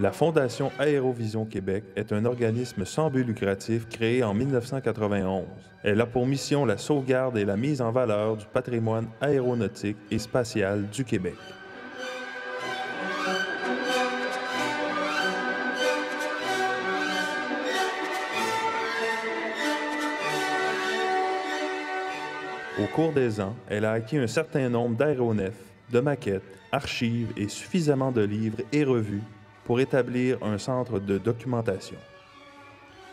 La Fondation Aérovision Québec est un organisme sans but lucratif créé en 1991. Elle a pour mission la sauvegarde et la mise en valeur du patrimoine aéronautique et spatial du Québec. Au cours des ans, elle a acquis un certain nombre d'aéronefs, de maquettes, archives et suffisamment de livres et revues pour établir un centre de documentation.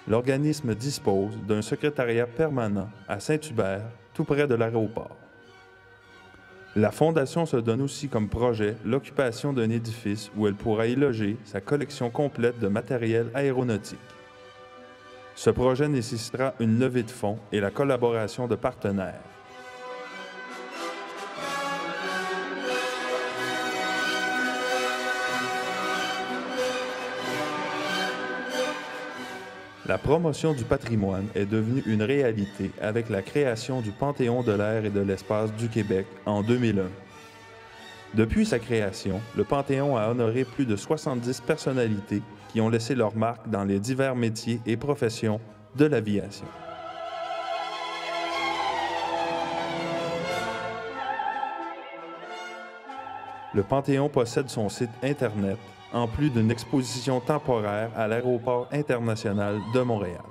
L'organisme dispose d'un secrétariat permanent à Saint-Hubert, tout près de l'aéroport. La Fondation se donne aussi comme projet l'occupation d'un édifice où elle pourra y loger sa collection complète de matériel aéronautique. Ce projet nécessitera une levée de fonds et la collaboration de partenaires. La promotion du patrimoine est devenue une réalité avec la création du Panthéon de l'air et de l'espace du Québec en 2001. Depuis sa création, le Panthéon a honoré plus de 70 personnalités qui ont laissé leur marque dans les divers métiers et professions de l'aviation. Le Panthéon possède son site Internet, en plus d'une exposition temporaire à l'Aéroport international de Montréal.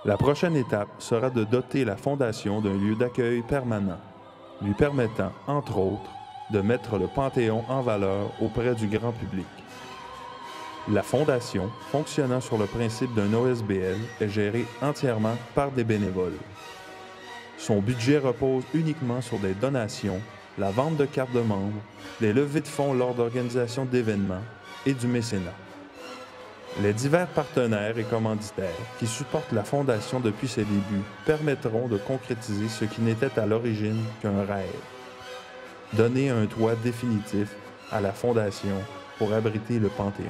La prochaine étape sera de doter la Fondation d'un lieu d'accueil permanent, lui permettant, entre autres, de mettre le Panthéon en valeur auprès du grand public. La Fondation, fonctionnant sur le principe d'un OSBL, est gérée entièrement par des bénévoles. Son budget repose uniquement sur des donations, la vente de cartes de membres, les levées de fonds lors d'organisation d'événements et du mécénat. Les divers partenaires et commanditaires qui supportent la Fondation depuis ses débuts permettront de concrétiser ce qui n'était à l'origine qu'un rêve. Donner un toit définitif à la Fondation pour abriter le Panthéon.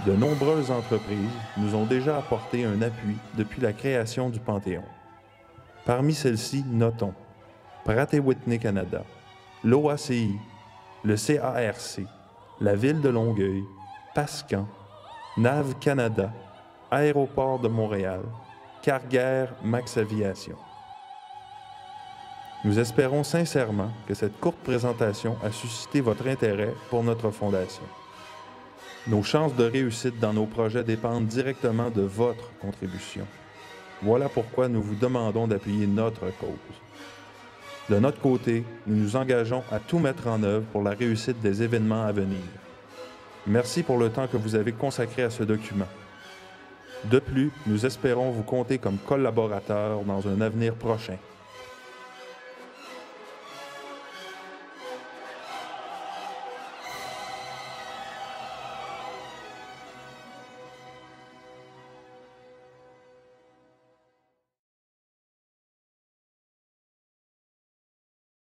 De nombreuses entreprises nous ont déjà apporté un appui depuis la création du Panthéon. Parmi celles-ci, notons Pratt & Whitney Canada, l'OACI, le CARC, la Ville de Longueuil, Pascan, NAV Canada, Aéroport de Montréal, Carguair Max Aviation. Nous espérons sincèrement que cette courte présentation a suscité votre intérêt pour notre fondation. Nos chances de réussite dans nos projets dépendent directement de votre contribution. Voilà pourquoi nous vous demandons d'appuyer notre cause. De notre côté, nous nous engageons à tout mettre en œuvre pour la réussite des événements à venir. Merci pour le temps que vous avez consacré à ce document. De plus, nous espérons vous compter comme collaborateur dans un avenir prochain.